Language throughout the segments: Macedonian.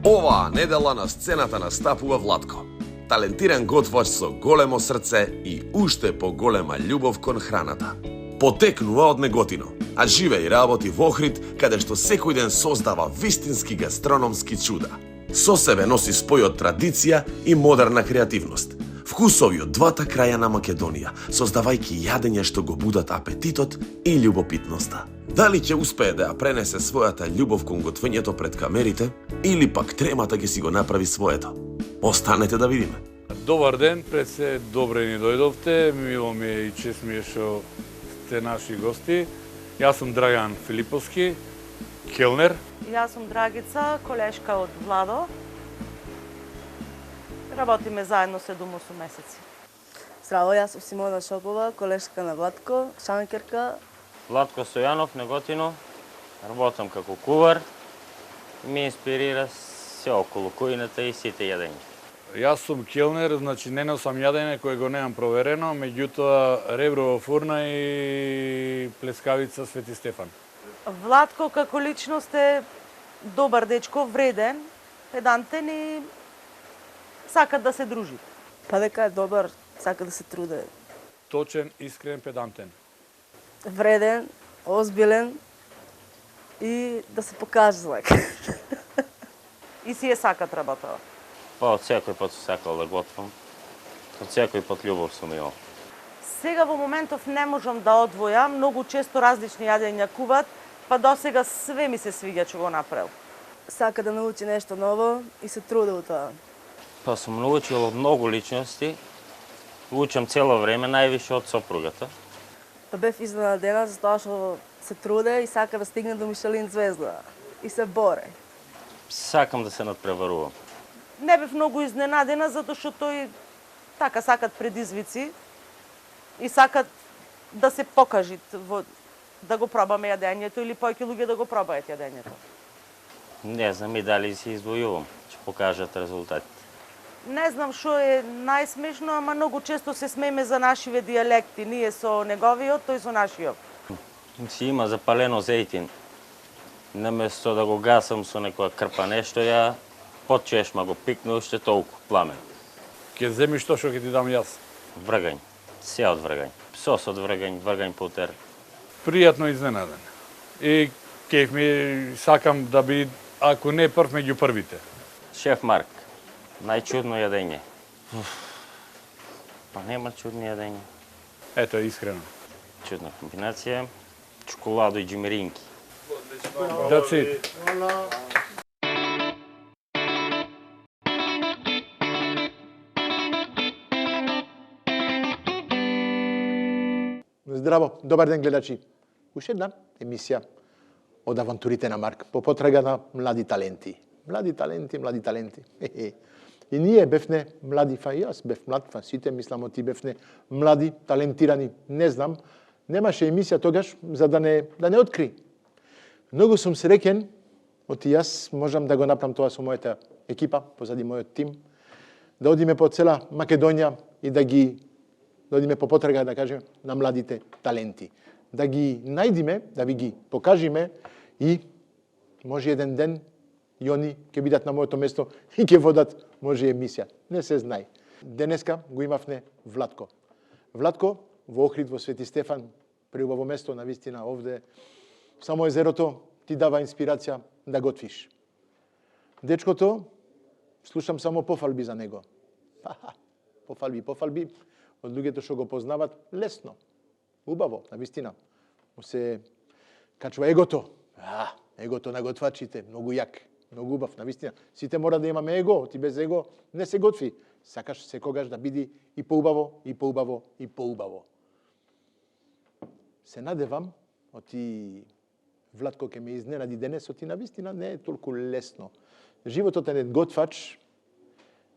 Оваа недела на сцената настапува Владко. Талентиран готвач со големо срце и уште поголема љубов кон храната. Потекнува од Неготино, а живее и работи во Охрид, каде што секој ден создава вистински гастрономски чуда. Со себе носи спој од традиција и модерна креативност. Вкусови од двата краја на Македонија, создавајќи јадења што го будат апетитот и љубопитноста. Дали ќе успее да ја пренесе својата љубов кон готвењето пред камерите, или пак тремата ќе си го направи своето? Останете да видиме. Добар ден, пред се добре ни дојдовте, мило ми е и чест ми е што сте наши гости. Јас сум Драган Филиповски, келнер. Јас сум Драгица, колешка од Владо. Работиме заедно 7-8 месеци. Здраво, јас сум Симона Шопова, колешка на Владко, шанкерка. Владко Стојанов, Неготино. Работам како кувар. Ми инспирира се околу кујната и сите јадења. Јас сум келнер, значи не носам јадење кое го немам проверено, меѓутоа ребро во фурна и плескавица Свети Стефан. Владко како личност е добар дечко, вреден, педантен и сака да се дружи. Па дека е добар, сака да се труде. Точен, искрен, педантен. Вреден, озбилен и да се покаже злек. И си е сакат работава. Па од секој пат сум сакал да готвам. Од секој пат љубов сум имал. Сега во моментов не можам да одвојам, многу често различни јадења куват, па досега све ми се свиѓа што го направил. Сака да научи нешто ново и се труди во тоа. Па сум научил од многу личности. Учам цело време, највише од сопругата. Па бев изненадена затоа што се труде и сака да стигне до Мишелин звезда. И се боре. Сакам да се надпреварувам. Не бев многу изненадена, затоа што тој така сакат предизвици и сакат да се покажат, да го пробаме јадењето или повеќе луѓе да го пробаат јадењето. Не знам и дали се издвојувам, ќе покажат резултатите. Не знам што е најсмешно, ама многу често се смееме за нашиве дијалекти. Ние со неговиот, тој со нашиот. Си има запалено зејтин. Наместо да го гасам со некоја крпа нешто, ја под чешма го пикну уште толку пламен. Ќе земиш тоа што ќе ти дам јас. Вргањ. Се од вргањ. Сос од вргањ, вргањ путер. Пријатно изненаден. И кеф ми сакам да би, ако не прв, меѓу првите. Шеф Марк. Најчудно јадење. Па нема чудни јадења. Ето, искрено. Чудна комбинација. Чоколадо и џимеринки. That's it. Здраво, добар ден гледачи. Уште една емисија од авантурите на Марк по потрага на млади таленти. Млади таленти, млади таленти. И ние бевне млади, јас бев млад, сите мислам ти бевне млади, талентирани, не знам. Немаше емисија тогаш за да не откри. Многу сум среќен, оти јас можам да го направам тоа со мојата екипа, позади мојот тим, да одиме по цела Македонија и да одиме по потрага, да кажем, на младите таленти. Да ги најдиме, да ви ги покажиме и може еден ден и они ќе бидат на моето место и ќе водат може емисија. Не се знае. Денеска го имавме Владко. Владко во Охрид, во Свети Стефан, преубаво место, навистина овде. Само езерото ти дава инспирација да готвиш. Дечкото, слушам само пофалби за него. Пофалби од луѓето што го познават лесно. Убаво, навистина. Му се качува егото. Егото на готвачите, многу јак, многу убав, навистина. Сите мора да имаме его, ти без его не се готви. Сакаш секогаш да биде и поубаво, и поубаво, и поубаво. Се надевам, оти Владко ке ме изненади денес, оти навистина не е толку лесно. Животот на готвач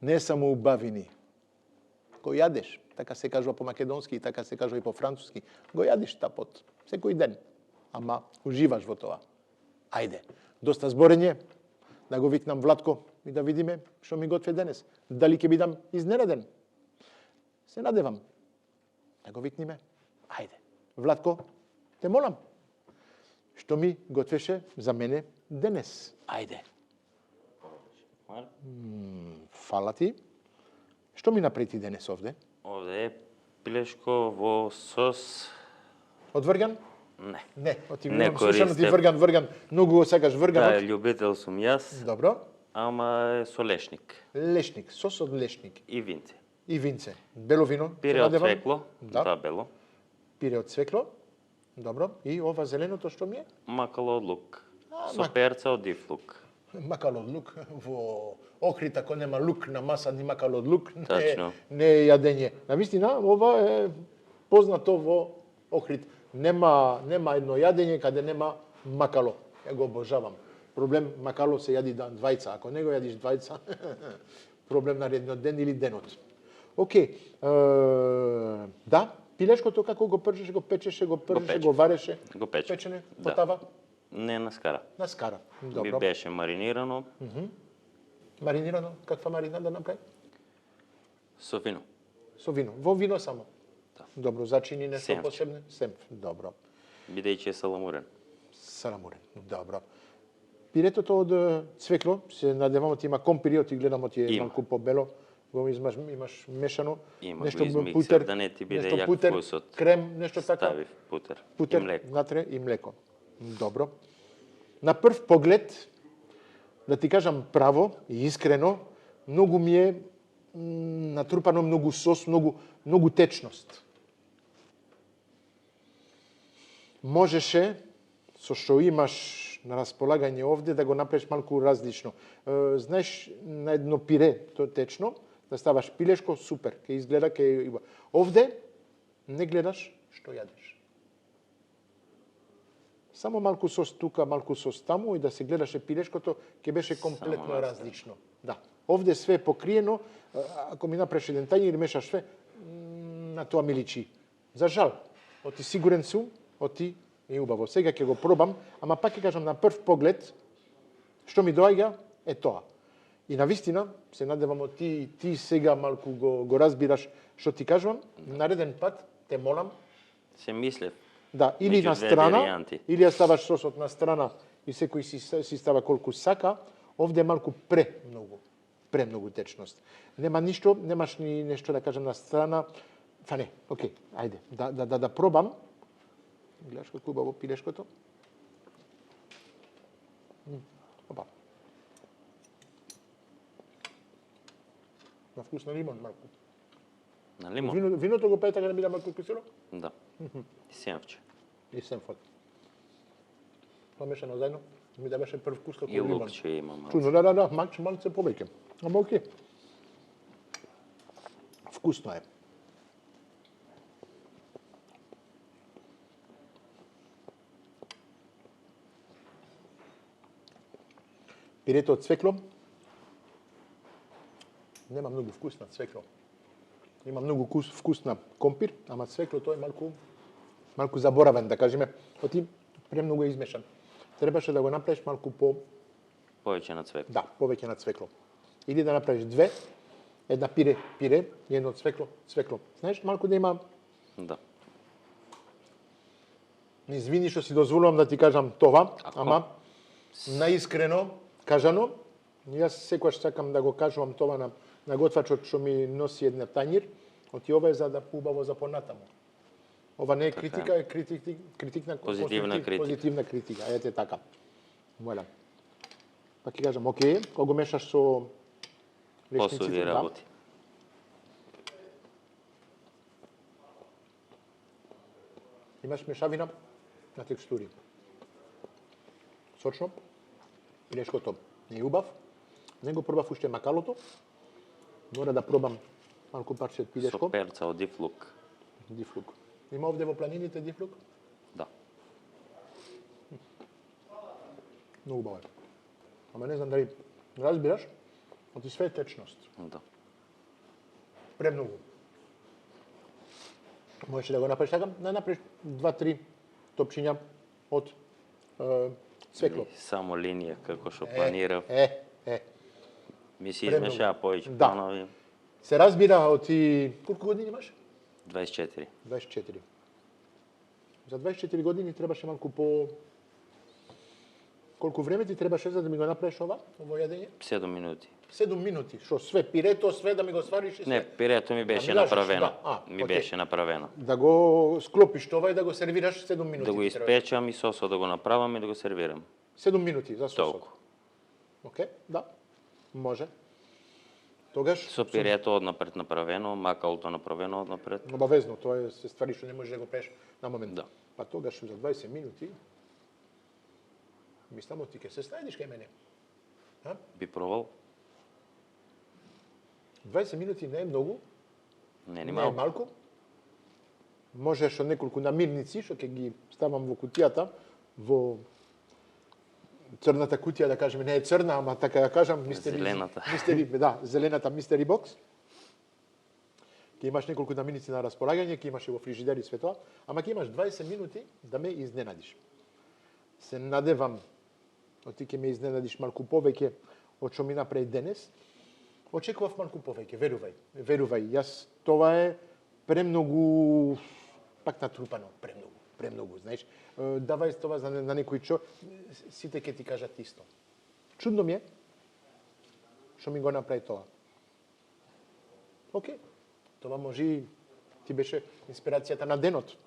не е само убавини. Го јадеш, така се кажува по македонски, така се кажува и по француски. Го јадеш тапот, секој ден, ама уживаш во тоа. Ајде, доста зборење, да го викнам Владко и да видиме што ми готве денес. Дали ќе бидам изненаден? Се надевам. Да го викниме. Ајде, Владко, те молам. Што ми готвеше за мене денес? Ајде. Фала ти. Што ми направи ти денес овде? Овде е пилешко во сос. Од врган? Не. Не, оти Не имам слушано ти користев. врган, многу го сакаш Да, врганот. љубител сум јас, Добро. ама е со лешник Лешник, сос од лешник и винце. и винце. Бело вино. Пире се од надевам. цвекло, Да. да, бело. Пире од цвекло. Добро. И ова зеленото што ми е? Макало од лук. Со мак- перца од див лук. Макало од лук. Во Охрид, ако нема лук на маса, ни макало од лук, Тачно. не е јадење. Навистина, ова е познато во Охрид. Нема едно јадење каде нема макало. Ја го обожавам. Проблем, макало се јади двајца. Ако не го јадиш двајца, проблем на редниот ден или денот. Океј, да, пилешкото како го пржеше, го печеше, го пржеше, пече. го вареше. Го пече. Печене, Да. потава, Не на скара. на скара. Би Добро. беше маринирано Маринирано, каква марина да направи? со вино. Со вино. Во вино само. Да. Добро, зачини нешто Семф. посебно? Семф. Добро. Бидејќи е саламурен. Саламурен. Добро. Пиретото од цвекло, се надевам ти има компири, ти гледам ти е Има. малку побело, го имаш мешано, Има нешто го измиксер, путер, да не ти биде нешто јак путер, вкусот. крем, нешто така. Ставив путер, Путер, и млеко. натре и млеко. Добро. На прв поглед, да ти кажам право и искрено, многу ми е натрупано многу сос, многу течност. Можеше, со што имаш на располагање овде, да го направиш малку различно. Знаеш, на едно пире, то течно, да ставаш пилешко, супер, ке изгледа, ке... Овде не гледаш што јадеш. Само малку сос тука, малку сос таму и да се гледаше пилешкото, ќе беше комплетно Само различно. Да. Овде све е покриено, ако ми направиш еден тањер или мешаш све, на тоа ми личи. За жал, оти сигурен сум, оти е убаво. Сега ќе го пробам, ама пак ќе кажам на прв поглед, што ми доаѓа е тоа. И навистина, се надевам ти сега малку го разбираш што ти кажувам, нареден пат те молам, Се мислев. да, или Меѓу на две страна, варијанти. или ја ставаш сосот на страна и секој си става колку сака, овде е малку премногу течност. Нема ништо, немаш ни нешто да кажам на страна. Фа не, окей, ајде, да пробам. Гледаш како убаво пилешкото. Опа. На вкус на лимон малку. На лимон? Виното го пее така да биде малку кисело Да. И сенфче. и семфот. Помешано заедно, ми да беше прв вкус како И лимон. лукче има малку. Чудно, да, малце повеќе. Ама окей. Вкусно е. Пирето од цвекло. Нема многу вкус на цвекло. Има многу вкус на компир, ама цвеклото е малку заборавен, да кажеме. Оти премногу е измешан. Требаше да го направиш малку Повеќе на цвек. да, повеќе на цвекло. Или да направиш две, една пире и едно цвекло. Знаеш, малку да има, Да. не извини што си дозволувам да ти кажам това, ама наискрено кажано, јас секогаш сакам да го кажувам това на готвачот што ми носи една тањир, оти ова е за да убаво за понатаму. Ова не е критика, е критикна Позитивна критика. Позитивна критика, ете така. Мојлам. Пак ќе кажам, окей, кога го мешаш со лешниците, Посуди работи. Имаш мешавина на текстури. Сочно, пилешкото не е убав, не го пробав уште макалото, мора да пробам малку парче од Со пилешко, перца од див лук. дифлук. Има овде во планините дифлук? Да. Многу убаво е. Ама не знам дали разбираш, оти све е течност. Да. Премногу. Можеш да го направиш така, да направиш 2-3 топчиња од цвекло. Само линија како што планирав. Ми се Премногу. измешаа повеќе Да. планови. Се разбира, оти... Колку години имаш? 24. 24. За 24 години требаше малку Колку време ти требаше за да ми го направиш ово јадење? 7 минути. 7 минути. Што, све пирето, све да ми го свариш и све? Не, пирето ми беше ми кажеш, направено. да. Ми окей. беше направено. Да го склопиш тоа и да го сервираш 7 минути. Да го ти требаше. испечам и сосот да го направам и да го сервирам. 7 минути за сосот. Толку. Окей, да. Може. Тогаш Со пирето однапред направено, макалото направено однапред. обавезно, тоа е се ствари што не можеш да го правиш на момент. Да. Па тогаш за 20 минути мислам ти ќе се снајдеш кај мене. Би пробал? 20 минути не е многу, Не, не ни е малку. малку. Може со неколку намирници што ќе ги ставам во кутијата, во црната кутија, да кажеме, не е црна, ама така да кажам, Зелената. да, зелената мистери бокс. Ќе имаш неколку намирници на располагање, ќе имаш и во фрижидер и све тоа, ама ќе имаш 20 минути да ме изненадиш. Се надевам, ти ќе ме изненадиш малку повеќе од што ми направи денес. Очекував малку повеќе, верувај. Верувај, јас тоа е премногу пак натрупано, премногу, знаеш. Давај това на некој сите ќе ти кажат исто. Чудно ми е што ми го направи тоа. Океј. Това може и ти беше инспирацијата на денот.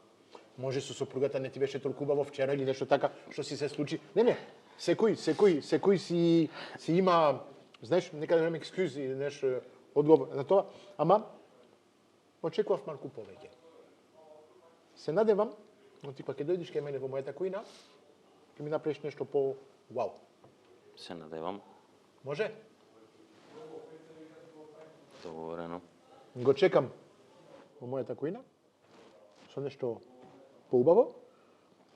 Може со сопругата не ти беше толку убаво вчера или нешто така што си се случи. Не, секој си има, знаеш, нека да немам екскузи или нешто одговор на тоа, ама очекував малку повеќе. Се надевам, но ти кога ќе дојдеш кај мене во мојата кујна, ќе ми направиш нешто по вау. Се надевам. Може? Договорено. Го чекам во мојата кујна со нешто поубаво.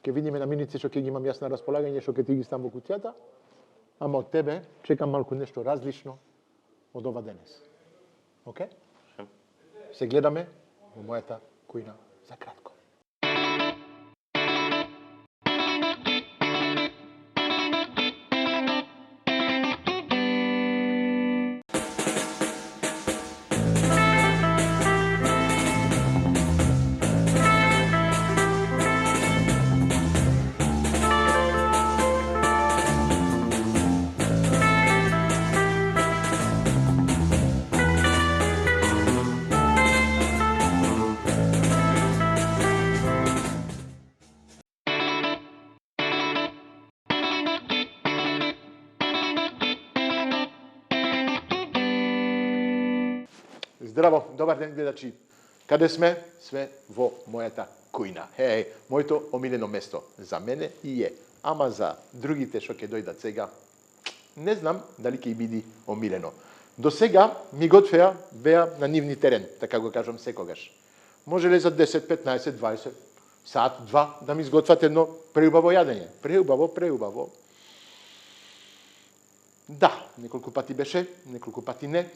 Ќе видиме намирници што ќе ги имам јас на располагање, што ќе ти ги стам во кутијата. Ама од тебе чекам малку нешто различно од ова денес. Океј? Се гледаме во мојата кујна за кратко. Здраво, добар ден гледачи. Каде сме? Све во мојата кујна. Моето омилено место за мене и е. Ама за другите што ќе дојдат сега, не знам дали ќе биде омилено. До сега ми готвеа беа на нивни терен, така го кажам секогаш. Може ли за 10, 15, 20 сат, 2 да ми изготват едно преубаво јадење? Преубаво. Да, неколку пати беше, неколку пати не.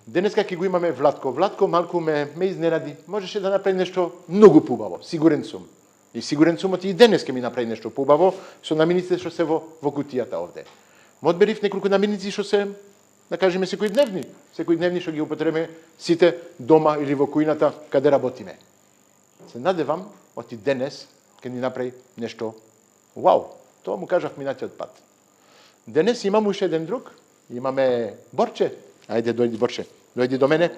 Денеска ќе го имаме Владко. Владко малку ме изненади. Можеше да направи нешто многу поубаво, сигурен сум. И сигурен сум и денес ќе ми направи нешто поубаво со намирниците што се во кутијата овде. Ме одберив неколку намирници што се, да кажеме, секојдневни што ги употребиме сите дома или во кујната каде работиме. Се надевам оти денес ќе ни направи нешто вау. Тоа му кажав минатиот пат. Денес имам уште еден друг. Имаме Борче. Ајде, дојди Борче. Дојди до мене.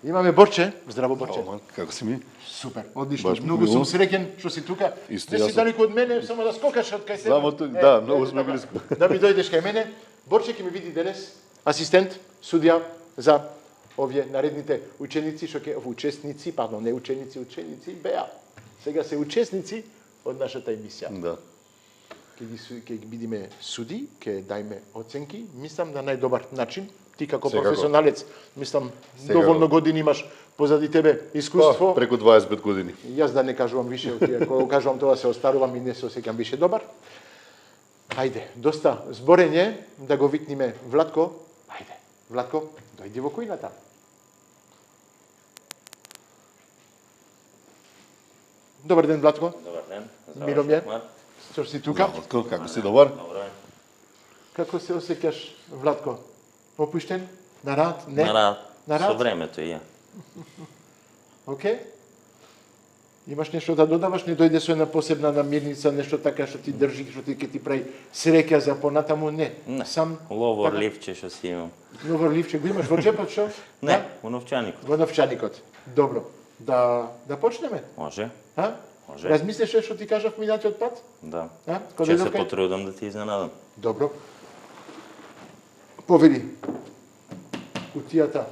Имаме Борче. Здраво, Борче. Како си ми? Супер, одлично. Многу сум среќен што си тука. Исто, Не си јас сум. далеко од мене, само да скокаш од кај себе. Само тук, да, многу сме близко. Да ми дојдеш кај мене. Борче ќе ми види денес асистент, судија за овие наредните ученици што ќе не ученици беа. Сега се учесници од нашата емисија. Да. Ќе ги бидиме суди, ќе дајме оценки, мислам на најдобар начин. Ти како Секако. професионалец, мислам, Секако. доволно години имаш позади тебе искуство. Преку 25 години. Јас да не кажувам више, ако кажувам тоа се остарувам и не се осеќам више добар. Ајде, доста зборење, да го викниме Владко. Ајде, Владко, дојди во кујната. Добар ден, Владко. Добар ден. Миро ми е. Што си тука? Владко, како си добар? Добро е. Како се осеќаш, Владко? Опуштен? На рад? Не? На рад. На рад? Со времето и ја. Океј. Имаш нешто да додаваш, не дојде со една посебна намирница, нешто така што ти држи, што ти ќе ти прави среќа за понатаму, не. Не. Сам Ловор така. ливче што си имам. Ловор ливче го имаш во джепот што? Не, Да? во новчаникот. Во новчаникот. Добро. Да почнеме? Може, А? може. Размислиш што ти кажав минатиот пат? Да. А? Ќе се дојдов кај- потрудам да ти изненадам. Добро. Повели, кутијата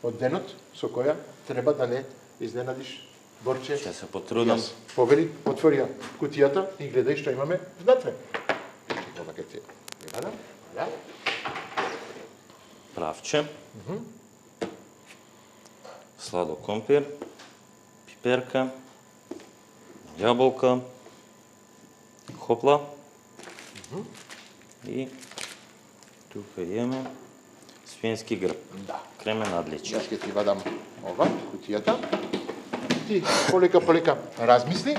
од денот со која треба да не изненадиш Борче. Ќе се потрудам. Јас. Повели, отвори ја кутијата и гледај што имаме внатре. Ова ќе ти гледам. Да. Правче. Сладо компир. Пиперка. Јаболка. Хопла. И тука имаме свински грб. Да. Кремен адличе. Јас ќе ти вадам ова, кутијата. Ти полека размисли.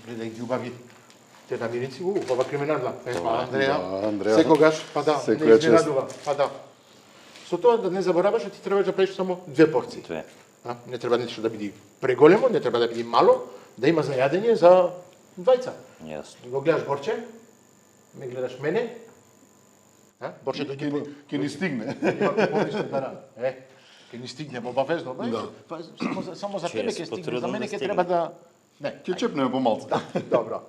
Гледај ги убави те намирници, убава кременадла. Па Андреја, Да, Андреја. секогаш, па да, не Секоја чест. изненадува, па да. Со тоа да не забораваш, ти треба да правиш само 2 порции. Две. А, не треба нешто да биде преголемо, не треба да биде мало, да има за јадење за двајца. Јасно. Го гледаш Борче, ме гледаш мене, а? Борче дојде по... Ќе ни стигне. Има пописни пара. Ќе ни стигне обавезно, бе. Да. Па, само за Ќе тебе се ќе стигне, за потрудам мене да ќе стигне. треба да... Не, Ќе чепнеме помалку. добро.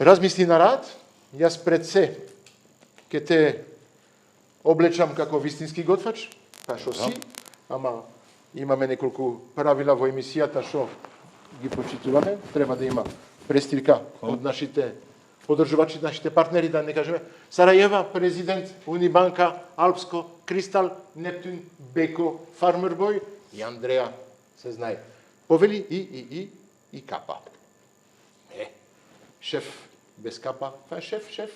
Размисли на рад, јас пред се ќе те облечам како вистински готвач, па што си, ама имаме неколку правила во емисијата што ги почитуваме, треба да има престирка од нашите подржувачи, нашите партнери, да не кажеме Сарајева, Президент, Унибанка, Алпско, Кристал, Нептун, Беко, Фармербој и Андреја, се знае. Повели и капа. Шеф без капа, па е шеф.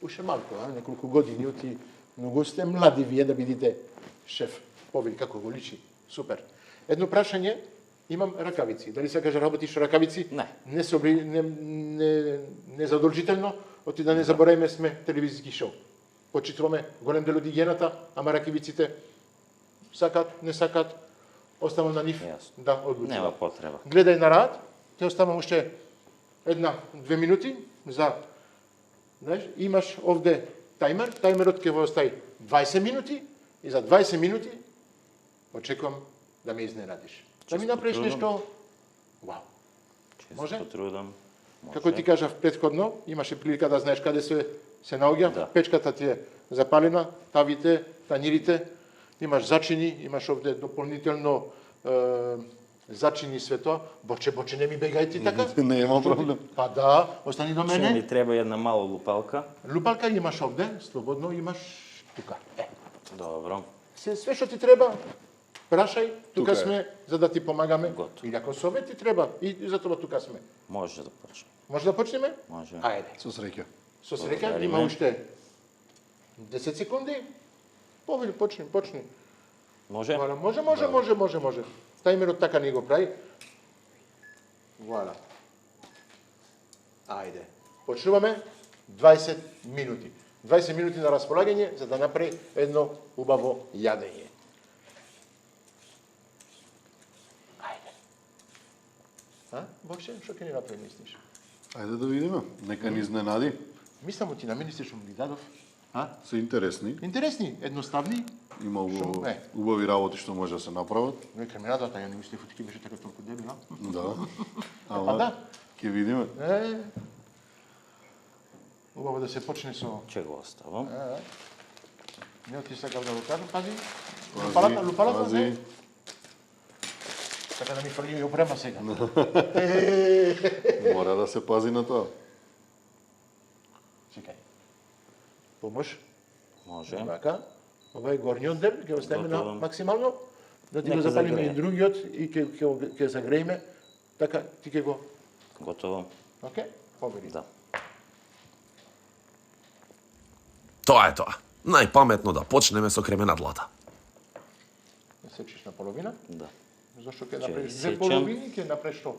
Уште малку, неколку години, оти многу сте млади вие да бидите шеф. Повели како го личи, супер. Едно прашање, имам ракавици. Дали сакаш да работиш ракавици? Не. Не задолжително, оти да не забораваме сме телевизиски шоу. Почитуваме голем дел од игената, ама ракавиците сакат, не сакат, оставам на нив Јасно. да одлучат. Нема потреба. Гледај на рад, ќе оставам уште 1-2 минути за, знаеш, имаш овде тајмер, тајмерот ќе во остави 20 минути и за 20 минути очекувам да ме изненадиш. Да ми направиш потрудам. нешто, вау. Ќе Може? се потрудам. Како ти кажав предходно, имаше прилика да знаеш каде се наоѓа, Да. печката ти е запалена, тавите, танирите, имаш зачини, имаш овде дополнително зачини све тоа. Борче, не ми бегај ти така. Не има проблем. Па да, остани до Ќе мене. ми треба една мала лупалка. Лупалка имаш овде, слободно имаш тука. Добро. Све што ти треба, прашај, тука Тука е. сме за да ти помагаме. Готово. Или ако совет ти треба, и за тоа тука сме. Може да почнем. Може да почнеме? Може. Ајде. Со среќа. Со среќа, Благодариме. има уште 10 секунди. Повели, почни. Може? Вуала, може. Тајмерот така не го прави. Вуала. Ајде. Почнуваме 20 минути. 20 минути на располагање за да направи едно убаво јадење. Ајде. Бокше, што ќе ни направи, мислиш? Ајде да видиме. Нека ни изненади. Мислам, ти намисли што му ги дадов. Се интересни. Интересни, едноставни. Има Шо, е. убави работи што може да се направат. Не кременадата, ја не мислев дека беше така толку дебила. Да. Па Ама да. ќе видиме. Убаво да се почне со... Ќе го оставам. Не ти сакав да го кажам, пази. Пази, Лупалата, пази. не? Така да ми фрли и опрема сега. Мора да се пази на тоа. Чекај. Помош. Може. Вака. Ова е горниот дел, ќе оставиме на Готово. максимално. Да ти го Нека запалиме загрее. и другиот и ќе загрееме. Така, ти ќе го... Готово. Окей? Побери. Да. Тоа е тоа. Најпаметно да почнеме со кременадлата. Да сечиш на половина. Да. Зошто ќе Ќе направиш две сечам. половини, ќе направиш што?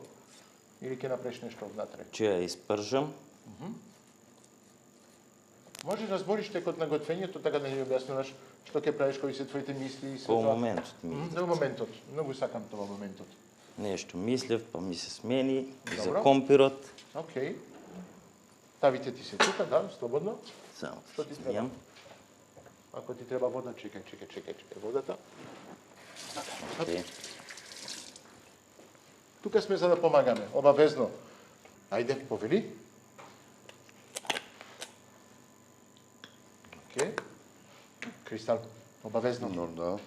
Или ќе направиш нешто внатре? Ќе ја испржам. Може да збориш текот на готвењето, така да ни објаснуваш Што ќе правиш, кои се твоите мисли и се Во тоа? моментот ми. Во моментот. Многу сакам тоа во моментот. Нешто мислев, па ми се смени и за Добро. компирот. Океј. Тавите ти се тука, да, слободно. Само Што ти треба? смијам. Ако ти треба вода, чекај водата. Океј. Тука сме за да помагаме, обавезно. Ајде, повели. Океј. Кристал, обавезно. Но, да.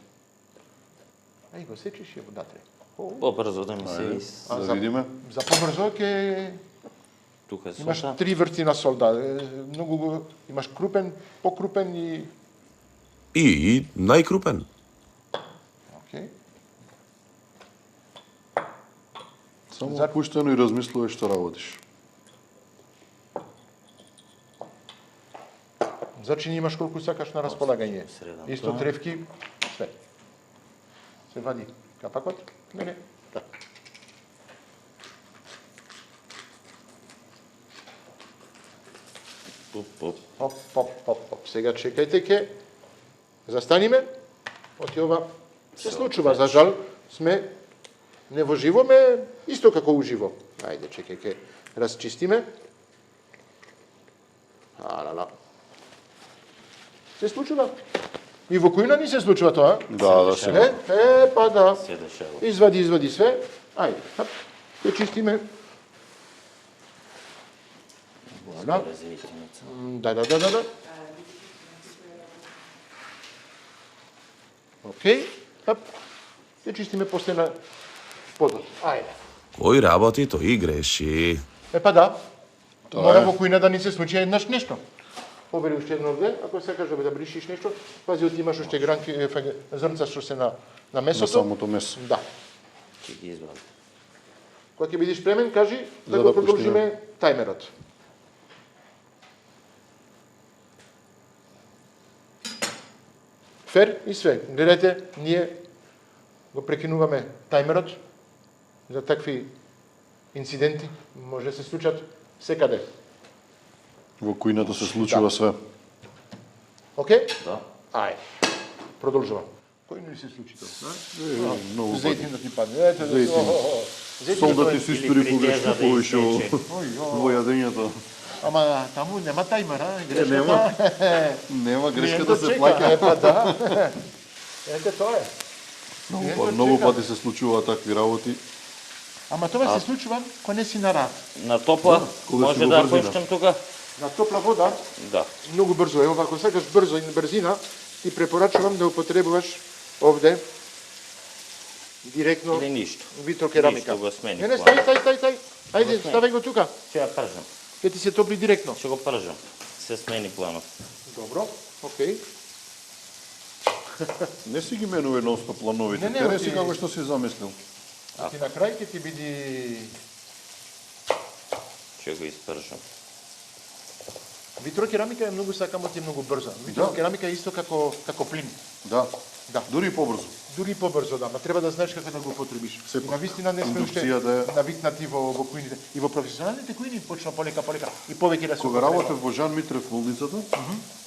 Ај го сечиш ја водатре. Побрзо да ми се из... А, Да видиме. За побрзо ќе Тука имаш сота. 3 врти на сол, да. Многу го имаш крупен, покрупен и И најкрупен. океј. Само опуштено и размислуваш што работиш. Зачини имаш колку сакаш на располагање. Средам Исто тоа. тревки, све. Се вади капакот. Не. Да. Оп. Оп. Сега чекајте ке застаниме. Оти ова се случува, за жал сме не во живоме, исто како уживо. Ајде, чекај ке расчистиме. Алала. Се случува. И во којна ни се случува тоа? Да се. Па да. Се дешава. Извади све. Ајде, хап. Ќе чистиме. Да. Зејтиница. Да. Океј. Хап. Ќе чистиме после на подот. Ајде. Кој работи, тој и греши. Па да. Тоа Мора е. во којна да ни се случи еднаш нешто. Побери уште едно овде, ако сакаш да бришиш нешто, пази оти имаш уште гранки зрнца што се на На месото. самото месо. Да. Ќе ги извадам. Кога ќе бидеш премен, кажи да За го да продолжиме тајмерот. Фер и све. Гледате, ние го прекинуваме тајмерот за такви инциденти. Може да се случат секаде. Во кујната се случува све. Океј? Да. Ајде. Продолжувам. Кој не се случи тоа? Многу пати. Зејтин да ти падне. Ете, Зејтин. Солдати се истори погрешно повише во јадењето. Ама таму нема тајмер, а? нема. Нема грешка да се плаќа. Па да. Ете тоа е. Многу пати се случува такви работи. Ама тоа се случува кога не си на рад. На топла кога си може во да брзина. пуштам тука? На топла вода, Да. многу брзо е. Ова, ако сакаш брзо и брзина, ти препорачувам да употребуваш овде директно Или ништо. витрокерамика. Ништо го смени Не, планот. стај. Ајде, ставај го тука. Ќе ја пржам. Ќе ти се топли директно. Ќе го пржам. Се смени планот. Добро, океј. Не си ги менува едностоп плановите. Не, Тереси ти- како што си замислил. Ти на крај ќе ти биде Ќе го испржам. витрокерамика е многу сакамо ти многу брза. Витрокерамика е исто како плин. Да. Да. Дури и побрзо. Дури побрзо, да, ма треба да знаеш како да го употребиш. И Сепак, на вистина не сме уште индукцијата е- навикнати во кујните. И во професионалните кујни почна полека и повеќе да се Кога употреба. работев во Жан Митрев болницата,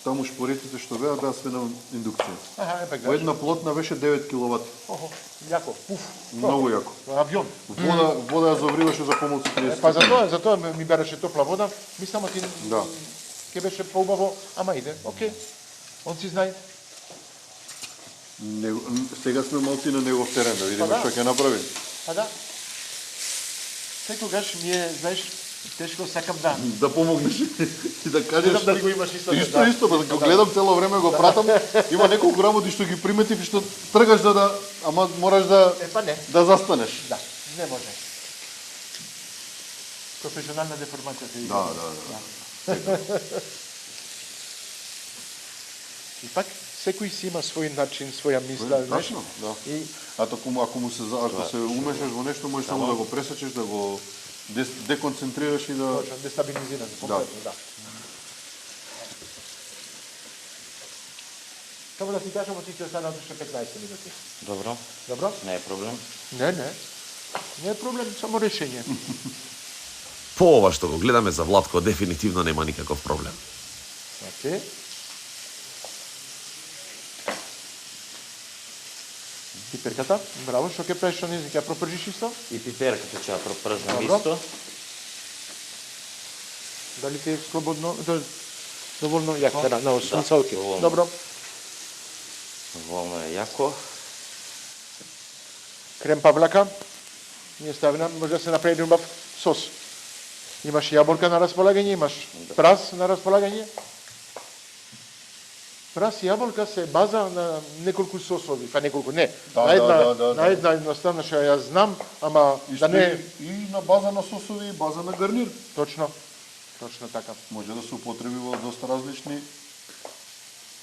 таму шпоретите што беа све на индукција. Аха, епак Во една плотна беше 9 киловати. Охо, јако, пуф. Многу јако. Авион. Вода ја завриваше за помалку 30. Па затоа ми береше топла вода, ми само ти Да. ќе беше поубаво, ама иде, окей. Он си знае. Сега сме малци на негов терен, да видиме Па да. што ќе направи. Па да. Секогаш ние, знаеш, тешко сакам да. Да помогнеш и да кажеш. Гледам дали го имаш исто. Исто, па го гледам цело време, го пратам. Има неколку работи што ги приметив и што тргаш ама мораш Па не. да застанеш. Да, не може. Професионална деформација се Да. И пак секој си има свој начин, своја мисла, знаеш. Тачно, да. И Ако се умешаш во нешто, можеш само да го пресечеш, да го деконцентрираш и да... точно дестабилизиран комплетно, да. Само да ти кажам, ти ќе останат уште 15 минути. Добро. Добро? Не е проблем. Не. Не е проблем, само решење. По ова што го гледаме за Владко, дефинитивно нема никаков проблем. Океј. Пиперката, браво, што ќе правиш, што не ќе пропржиш исто? И пиперката ќе ја пропржнам Добро. исто. Дали ти е слободно, доволно јако, на осмица, окей. доволно. Добро. Доволно е јако. Крем павлака, ние ставина, може да се направи убав сос. Имаш јаболка на располагање, имаш прас на располагање. Прас и јаболка се база на неколку сосови, па неколку не. Да, на една, да. на една едноставна што ја знам, ама Исто да не и на база на сосови и база на гарнир. точно така. Може да се употреби во доста различни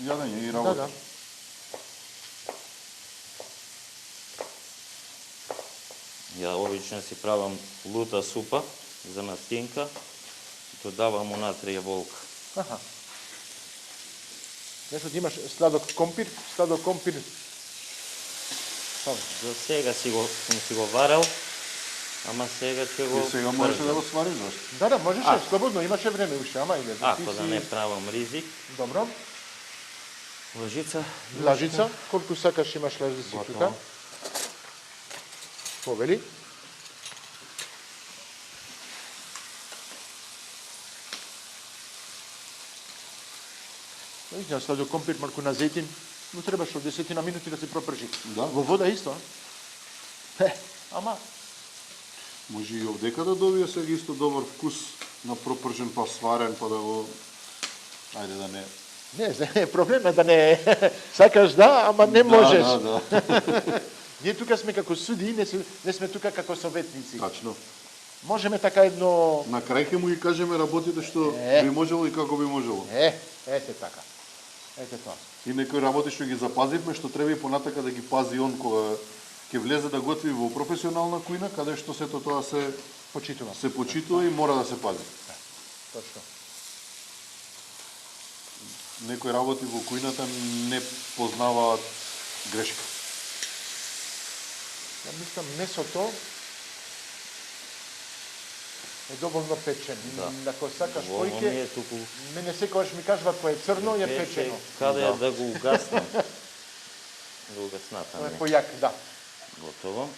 јадења и Да, работи. да. Ја обично си правам лута супа за настинка. Додавам унатре јаболка. Аха. Нешто ти имаш сладок компир, За сега сум си го варел, ама сега ќе го И сега можеш да пржам. го свариш, зашто? Да, можеше, слободно, имаше време уште, ама иде. Ако да не правам ризик, Добро. лажица, Лажица, колку сакаш имаш лажици Готово. тука. Повели. Ја сладок компир, малку на зејтин, но требаш од 10 минути да се пропржи. Да. Во вода исто, ама Може и овдека да добие сега исто добар вкус на пропржен па сварен, па да го... Ајде да не... не, проблем е да не сакаш да, ама не можеш. Да. Ние тука сме како суди, не сме тука како советници. Тачно. Можеме така едно... На крај ќе му ги кажеме работите што би можело и како би можело. Ете така. Ете тоа. И некои работи што ги запазивме, што треба и понатака да ги пази он кога ќе влезе да готви во професионална кујна, каде што сето тоа се Почитувам. се почитува и мора да се пази. Точно. Некои работи во кујната не познаваат грешка. Ја мислам, месото е доволно печен. Ако сакаш доволно ми појке, е туку. мене секогаш ми кажуваат кој е црно, е печено. Каде е да го угаснам? Да го угаснатам. Тоа е појак, да. Готово.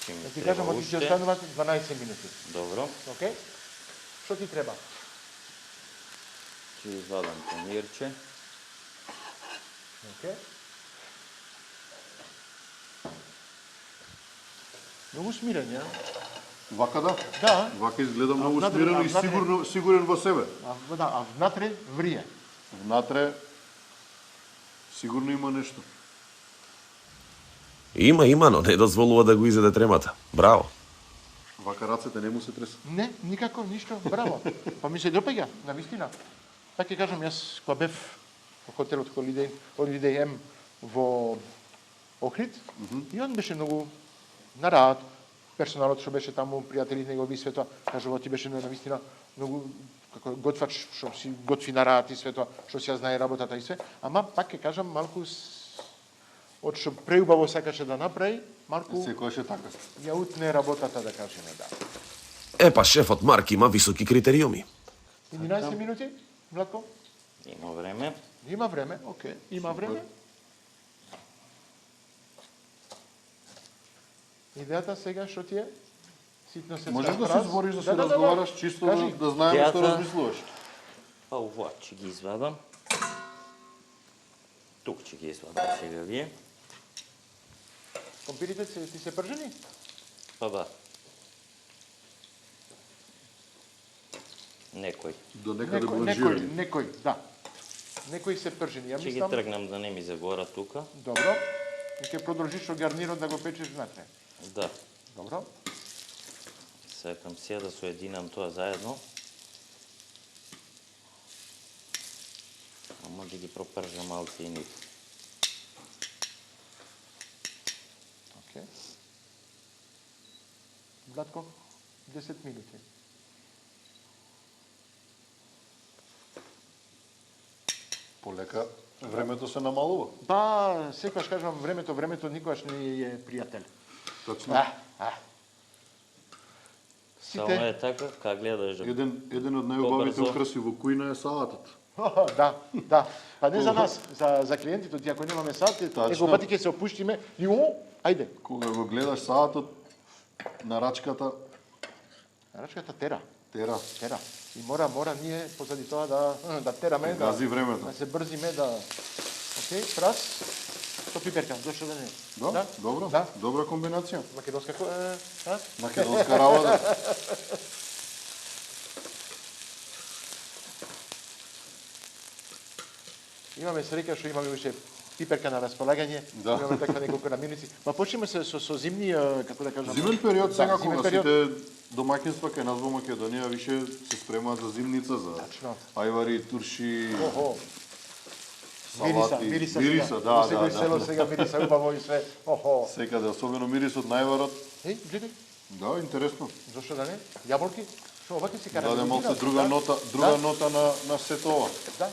Ќе ми Да ти треба кажам, оти ти уште. остануваат 12 минути. Добро. Окей? Што ти треба? Ќе извадам панирче. Окей? Многу смирен, ја? Вака да? Да. Вака изгледа многу внатре- смирен и внатре- сигурен во себе. А внатре врие. Внатре сигурно има нешто. Има, но не дозволува да го изеде тремата. Браво. Вака рацете не му се тресат. Не, никако, ништо, браво. Па ми се допаѓа, навистина. Така ќе кажам, јас кога бев во хотелот Holiday Inn во Охрид, и он беше многу на рад, персоналот што беше таму, пријателите негови и све тоа, кажува, ти беше навистина многу како готвач, што си готви на рад и све тоа, што си ја знае работата и све, ама пак ќе кажам малку од што преубаво сакаше да направи, малку Секојаш е така. ја утне работата, да кажеме, да. Епа, шефот Марк има високи критериуми. 11 минути, Владко? Има време. Има време, окей. Има време. Идејата сега што ти е? Ситно се Можеш да се спраз. збориш, да се Да. разговараш, чисто Кажи. да знаеме што Театра. размислуваш. Па ова ќе ги извадам. Тук ќе ги извадам сега вие. Компирите ти се пржени? Па да. Некој. До некаде бланжирани. Некој, да. Некој се пржени. Ја Ќе ги мислам, тргнам да не ми загора тука. добро. И ќе продолжиш со гарнирот да го печеш внатре. Да. Добро. Сакам сега да соединам тоа заедно. А може ги пропржам малце и нив. Окей. Владко, 10 минути. Полека времето се намалува. Па, секогаш кажам, времето никогаш не е пријател. Точно. Само Сите, е така, кога гледаш да Еден од најубавите Побрзо. украси во кујна е салатата. Да, да. Па не за нас, за клиентите, ти ако немаме саат, некој пати ќе се опуштиме и ајде. Кога го гледаш саатот на рачката, Тера. тера. Тера. И мора ние позади тоа да тераме, Гази времето. да се брзиме, да... Океј, прас, со пиперка, зашто да не? Да, добро, Да. добра комбинација. Македонска Македонска работа. Имаме среќа што имаме уште пиперка на располагање, Да. имаме таква неколку намирници. Ма почнеме со зимни, како да кажам... Зимен период сега, зимен кога период. сите домаќинства кај нас во Македонија више се спремаат за зимница, за Тачно. ајвари, турши, Охо, салати. мириса, Мириса, сега. Во секој да. село сега мириса убаво и све. Охо. Секаде, особено мирисот најварот. Еј, гледај, Да, интересно. зашто да не? Јаболки? Што ова ќе се кара? Даде малце друга нота на сето ова. Да.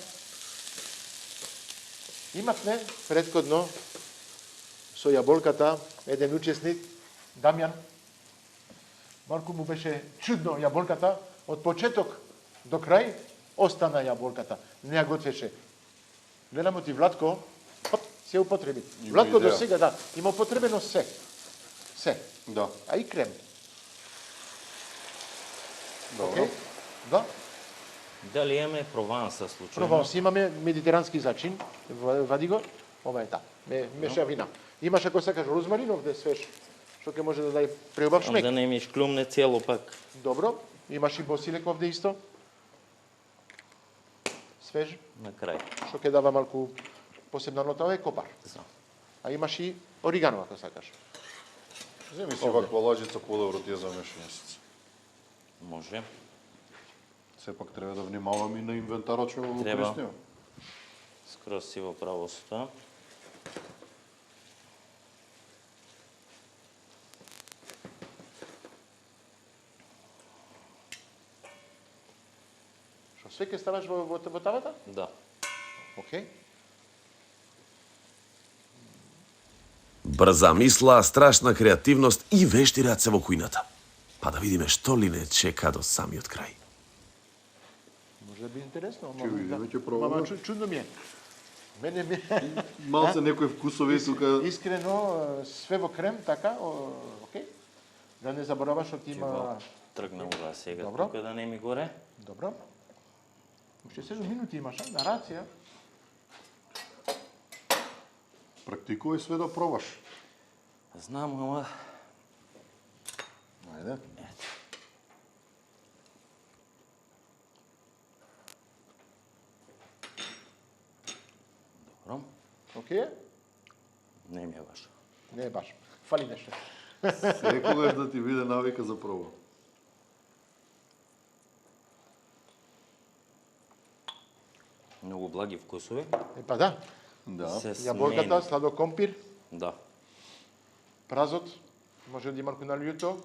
Имавме предходно со јаболката еден учесник, Дамјан. Марко му беше чудно јаболката, од почеток до крај остана јаболката. Не ја готвеше. Гледамо ти Владко, хоп, се употреби. Има Владко до идеја. сега, да, има употребено се. Се. Да. А и крем. Добро. Океј? Да. Дали имаме прованса случајно? Прованс, имаме медитерански зачин, вади го, ова е та, мешавина. Имаш, ако сакаш, розмарин овде свеж, што ќе може да даде преубав шмек. Да не ми шклумне цело пак. Добро, имаш и босилек овде исто. Свеж, На крај. што ќе дава малку посебна нота, ова е копар. Знам. А имаш и оригано, ако сакаш. Земи си ваква лажица подобро тие за мешаници. Може. Сепак треба да внимавам и на инвентарот што го Треба. користиме. Скроз си во право со тоа. Што све ќе ставаш во тавата? Да. Океј. Брза мисла, страшна креативност и вешти раце во кујната. Па да видиме што ли не чека до самиот крај. Може да би интересно. Ќе видиме, ќе пробаме. Мама, чудно ми е. Мене ми Малце некои вкусови тука. Искрено, све во крем, така, окей. Да не забораваш што ти Ќе го има... тргнам ова сега Добро. тука да не ми горе. Добро. Уште 7 минути имаш, а? На рација. Практикувај све да пробаш. Знам, ама Ајде. добро. Окей? Не ми е баш. Не е баш. Фали нешто. Секогаш да ти биде навика за проба. Многу благи вкусови. Па да. Да. Се Јаболката, смени. сладокомпир, Да. празот, може да малку налјуто.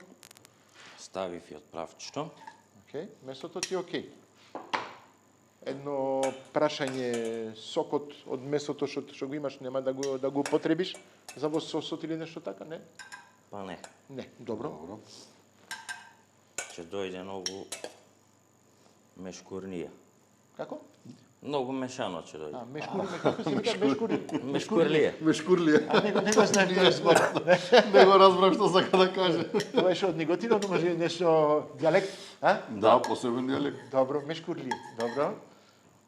Ставив и од правчето. Окей, месото ти е окей. Едно прашање сокот од месото што го имаш нема да го употребиш за во сосот или нешто така, не? Па не. Не, добро. Добро. Ќе дојде многу мешкурнија. Како? Многу мешано ќе дојде. А, мешкури, како се вика мешкури? Мешкурлија. Мешкурлија. А не го знаеш тоа збор. Не го разбрав што сака да каже. Тоа е што од Неготино, но може нешто дијалект, а? Да, посебен дијалект. Добро, мешкурли. Добро.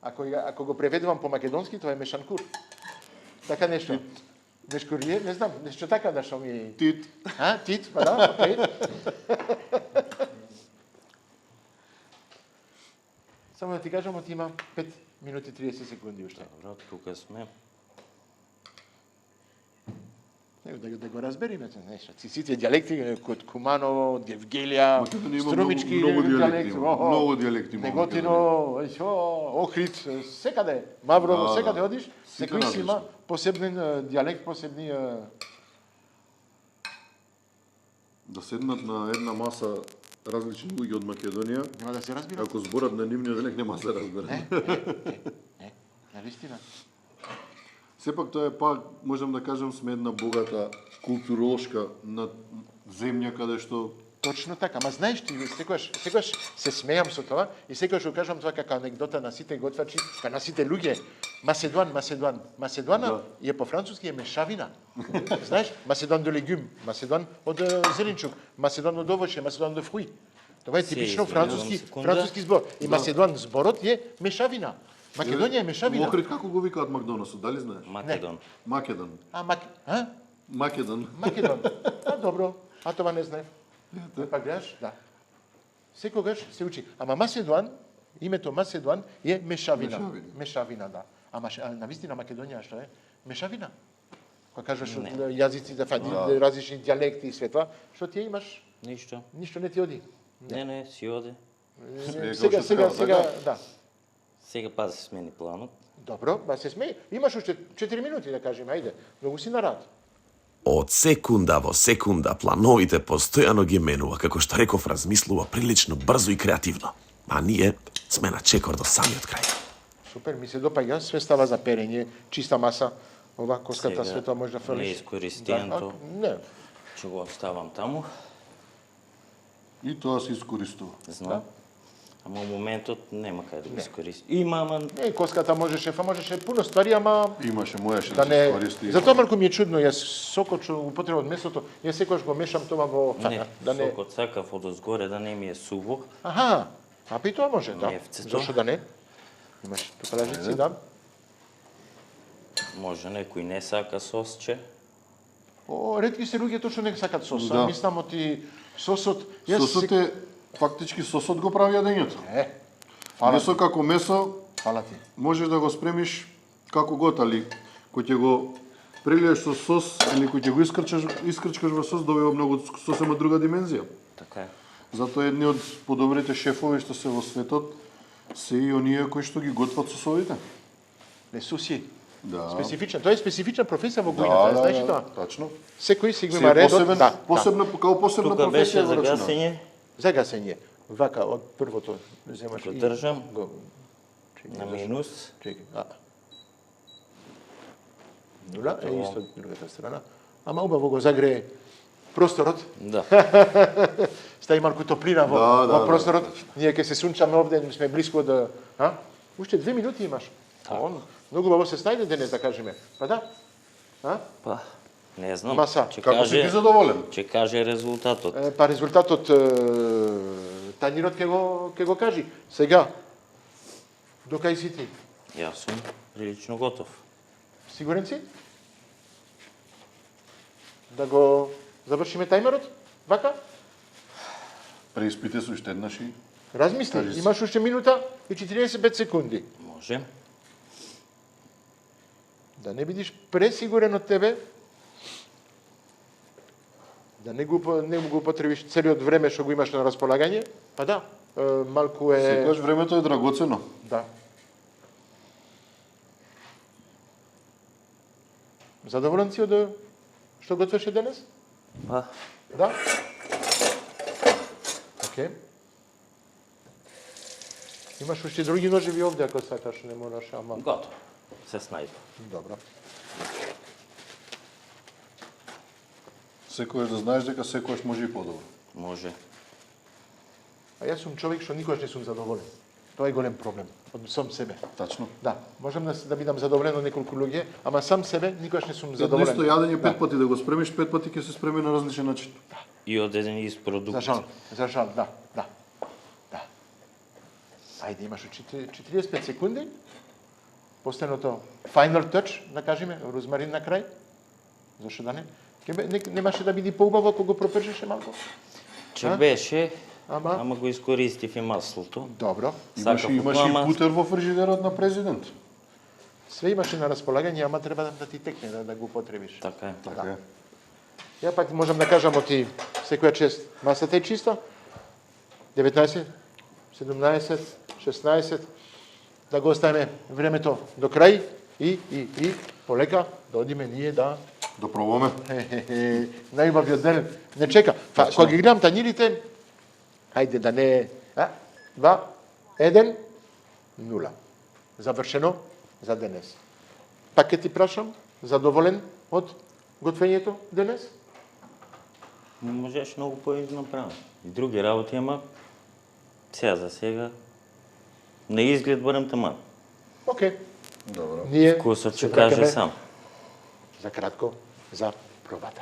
Ако го преведувам по македонски, тоа е мешанкур. Така нешто. Мешкурлие, не знам, нешто така да што ми... Тит. А, тит, па да, окей. Само да ти кажам, оти има 5 минути 30 секунди уште. Добро, тука сме. Да го разбериме, нешто. Сите дијалекти, од Куманово, од Евгелија, Македонија има Струмички многу дијалекти, дијалект, има. Многу дијалекти има Неготино, Охрид, секаде, Маврово, Да, секаде да. одиш, Сите секој си има различни. посебен дијалект, посебни... Да седнат на една маса различни луѓе од Македонија, Нема да се разбира? ако зборат на нивниот дијалект нема да се разбере. Не, навистина. Сепак тоа е пак, можам да кажам, сме една богата културолошка на земја каде што Точно така, ама знаеш ти, секогаш се смејам со тоа и секогаш го кажам тоа како анегдота на сите готвачи, на сите луѓе. Macédoine е по француски е мешавина. Знаеш, Macédoine de légumes, Macédoine од зеленчук, Macédoine од овоќе, Macédoine de fruits. Тоа е типично француски збор. И Macédoine зборот е мешавина. Македонија е мешавина. Охрид како го викаат Макдонасот, дали знаеш? Македон. Македон. Македон. Добро. А тоа не знаев. Па гледаш, да. Секогаш се учи. Ама Macédoine, името Macédoine е мешавина. Мешавина, да. Ама навистина Македонија што е? Мешавина. Кога кажеш јазиците, различни дијалекти и све тоа, што ти имаш? Ништо. Ништо не ти оди. Не, си оди. Сега, да. Сега па се смени планот. Добро, ба се смеј. Имаш уште 4 минути да кажеме, ајде. Многу си на рад. Од секунда во секунда плановите постојано ги менува, како што реков, размислува прилично брзо и креативно. А ние сме на чекор до самиот крај. Супер, ми се допаѓа, све става за перење, чиста маса, ова коската, све тоа може да фрлиш. Не искористијанто. Не. Ќе го оставам таму. И тоа се искористува. Знам. Ама во моментот нема кај да го искористи. Има, ама... Не, коската можеше пуно ствари, ама... Имаше, можеше да да не... се искористи. Затоа малку ми е чудно, јас сокот што употребам од месото, јас секогаш го мешам тоа во... Не, сокот сакав од озгоре да не ми е суво. Аха, а и тоа може, да. Мефцето. Зошто да не? Имаш тука лажици, да. Може некој не сака сосче. Ретки се луѓе точно не сакат сос. Да. Мислам оти сосот... Сосот е, фактички сосот го прави јадењето. Фала Месо како месо, Фала ти. можеш да го спремиш како гот, али кој ќе го прелиеш со сос или кој ќе го искрчкаш во сос, добива многу сосема друга димензија. Така е. Затоа едни од подобрите шефови што се во светот се и оние кои што ги готват сосовите. Не суси. Да. Специфична. Тоа е специфична професија во кујната, знаеш тоа? Точно. Секој си го има редот. Посебна Тука беше за рачуна. гасење. За гасење. Вака, од првото земаш Го држам. Чекај, На минус. Чекај. Нула е исто од другата страна. Ама убаво го загрее просторот. Да. Стави малку топлина во просторот. Ние ќе се сунчаме овде, сме блиско да... Уште 2 минути имаш. Многу убаво се снајде денес, да кажеме. Па да. Па, не знам. Маса, Како си ти задоволен? Ќе каже резултатот. Па резултатот Танирот ќе го кажи. Сега, докај си ти? Јас сум прилично готов. Сигурен си? Да го завршиме тајмерот? Вака? Преиспите се уште еднаш и Размисли, Кажи си. имаш уште минута и 45 секунди. Може. Да не бидиш пресигурен од тебе, да не го употребиш целиот време што го имаш на располагање, па да, малку е... секогаш времето е драгоцено. Да. Задоволен си од што готвеше денес? Па, Да? Океј. Имаш уште други ножеви овде, ако сакаш, не мораш, ама... готов. Се снајде. Добро. Секогаш да знаеш дека секогаш може и подобро. Може. А јас сум човек што никогаш не сум задоволен. Тоа е голем проблем. Од сам себе. Тачно. Да, можам да бидам задоволен од неколку луѓе, ама сам себе никогаш не сум задоволен. Едно јадење 5 пати да го спремиш, 5 пати ќе се спреме на различен начин. И од еден ист продукт. За жал, да. Ајде, имаш 45 секунди. Последното final touch, да кажеме, розмарин на крај. Зошто да не? Немаше да биде поубаво ако го пропржеше малку? Че беше, Ама? ама го искористив и маслото. Добро. Имаше и путер во фрижидерот на президент. Све имаше на располагање, ама треба да ти текне да го употребиш. Така е. Така е. Ја пак можам да кажам оти секоја чест. Масата е чиста. 19, 17, 16. Да го оставиме времето до крај и полека да одиме ние да Да пробаме. најубавиот ден не чека. Кога ги гледам танирите, хајде да не 2, 1, 0. Завршено за денес. Пак ќе ти прашам, задоволен од готвењето денес? Можеш многу поинаправи. И други работи, ама за сега на изглед барем таман. Океј. Добро. Ние Вкусот се ќе каже враќаме сам. за кратко за пробата.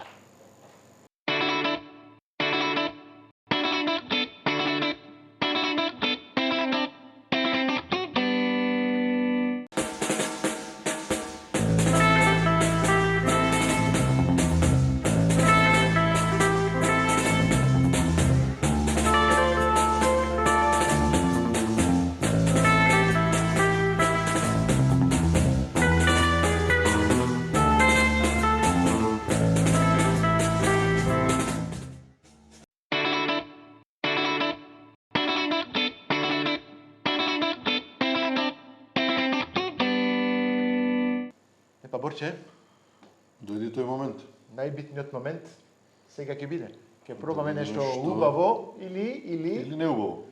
Епа Борче, Дојди тој момент. најбитниот момент сега ќе биде. Ќе пробаме Да видиме нешто што- убаво или Или не убаво.